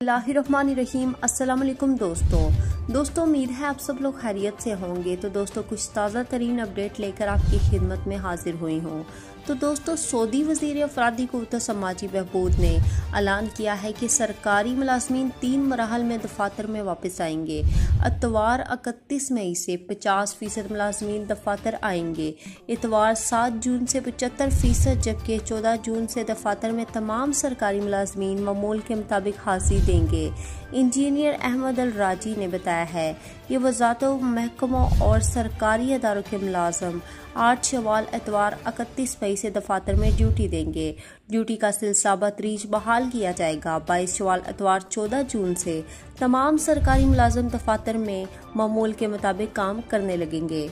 बिस्मिल्लाहिर्रहमानिर्रहीम। अस्सलाम वालेकुम दोस्तों उम्मीद है आप सब लोग खैरियत से होंगे। तो दोस्तों कुछ ताज़ा तरीन अपडेट लेकर आपकी खिदमत में हाजिर हुई हूँ। तो दोस्तों सऊदी वज़ीर अफरादी क़ुव्वत समाजी बहबूद ने ऐलान किया है कि सरकारी मुलाज़मीन 3 मराहल में दफातर में वापस आएंगे। इतवार 31 मई से 50% मुलाज़मीन दफातर आएंगे। इतवार 7 जून से 75%, जबकि 14 जून से दफातर में तमाम सरकारी मुलाज़मीन मामूल के मुताबिक हाजिरी देंगे। इंजीनियर अहमद अल राजी ने बताया है कि वज़ारतों, महकमों और सरकारी अदारों के मुलाज़म 8 शवाल इतवार 31 मई से दफातर में ड्यूटी देंगे। ड्यूटी का सिलसिला बतदरीज बहाल किया जाएगा। 22 शवाल इतवार 14 जून से तमाम सरकारी मुलाजिम दफातर में मामूल के मुताबिक काम करने लगेंगे।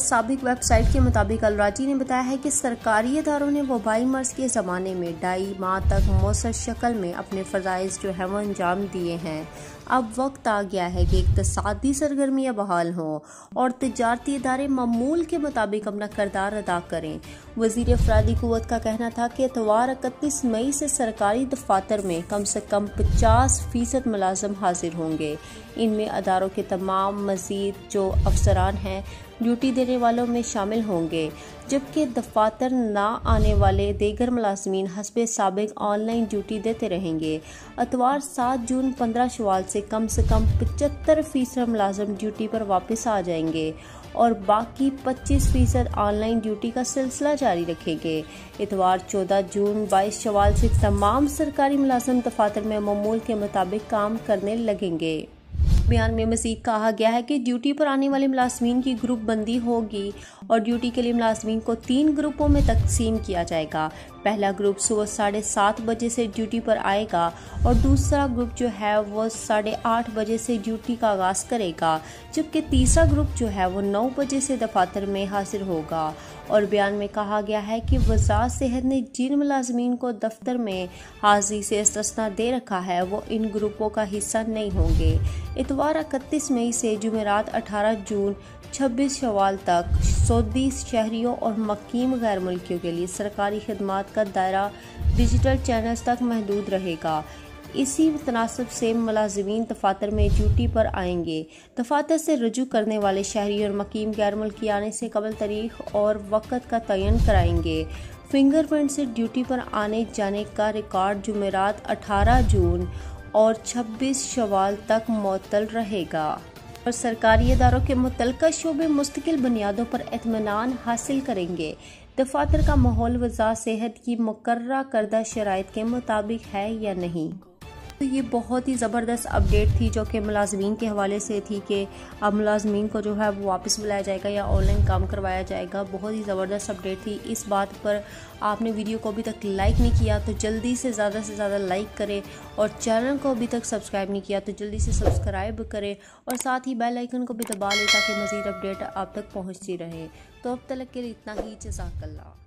साबिक वेबसाइट के मुताबिक अल राजी ने बताया है कि सरकारी अदारों ने वबाई मर्ज के ज़माने में 2.5 माह तक मौसर शक्ल में अपने फ़राइज़ जो है वो अंजाम दिए हैं। अब वक्त आ गया है कि इक़्तिसादी सरगर्मियाँ बहाल हों और तिजारती इदारे मामूल के मुताबिक अपना किरदार अदा करें। वज़ीर अफरादी क़ुव्वत का कहना था कि इतवार 31 मई से सरकारी दफातर में कम से कम 50% मुलाज़िम हाजिर होंगे। इनमें अदारों के तमाम मज़ीद जो अफसरान हैं ड्यूटी देने वालों में शामिल होंगे, जबकि दफातर ना आने वाले दीगर मुलाज़मीन हस्बे साबिक ऑनलाइन ड्यूटी देते रहेंगे। इतवार 7 जून 15 शवाल से कम 75% मुलाज़िम ड्यूटी पर वापस आ जाएंगे और बाकी 25% ऑनलाइन ड्यूटी का सिलसिला जारी रखेंगे। इतवार 14 जून 22 शवाल से तमाम सरकारी मुलाज़िम दफातर में मामूल के मुताबिक काम करने लगेंगे। बयान में मज़ीद कहा गया है कि ड्यूटी पर आने वाले मुलाज़मीन की ग्रुप बंदी होगी और ड्यूटी के लिए मुलाज़मीन को 3 ग्रुपों में तकसीम किया जाएगा। पहला ग्रुप सुबह 7:30 बजे से ड्यूटी पर आएगा और दूसरा ग्रुप जो है वो 8:30 बजे से ड्यूटी का आगाज़ करेगा, जबकि तीसरा ग्रुप जो है वो 9 बजे से दफातर में हाजिर होगा। और बयान में कहा गया है कि वज़ारत सेहत ने जिन मुलाज़मीन को दफ्तर में हाजिरी से इस्तिस्ना दे रखा है वो इन ग्रुपों का हिस्सा नहीं होंगे। इतवार 31 मई से जुमेरात 18 जून 26 शवाल तक सऊदी शहरियों और मकीम गैर मुल्कियों के लिए सरकारी खिदमात का दायरा डिजिटल चैनल्स तक महदूद रहेगा। इसी तनासब से मुलाज़मीन दफातर में ड्यूटी पर आएंगे। दफातर से रुजू करने वाले शहरी और मकीम गैर मुल्की आने से कबल तारीख और वक़्त का तयन कराएंगे। फिंगरप्रिंट से ड्यूटी पर आने जाने का रिकॉर्ड जुमेरात 18 जून और 26 शवाल तक मुअत्तल रहेगा और सरकारी अदारों के मुतल्लिका शोबे मुस्तकिल बुनियादों पर इत्मीनान हासिल करेंगे। दफातर का माहौल वज़ारत सेहत की मुकर्ररा करदा शराइत के मुताबिक है या नहीं। तो ये बहुत ही ज़बरदस्त अपडेट थी जो कि मुलाज़मीन के हवाले से थी कि अब मुलाज़मीन को जो है वो वापस बुलाया जाएगा या ऑनलाइन काम करवाया जाएगा। बहुत ही ज़बरदस्त अपडेट थी। इस बात पर आपने वीडियो को अभी तक लाइक नहीं किया तो जल्दी से ज़्यादा लाइक करें और चैनल को अभी तक सब्सक्राइब नहीं किया तो जल्दी से सब्सक्राइब करें और साथ ही बेल आइकन को भी दबा लें ताकि मज़ीद अपडेट आप तक पहुँचती रहे। तो अब तक के लिए इतना ही। जज़ाकल्लाह।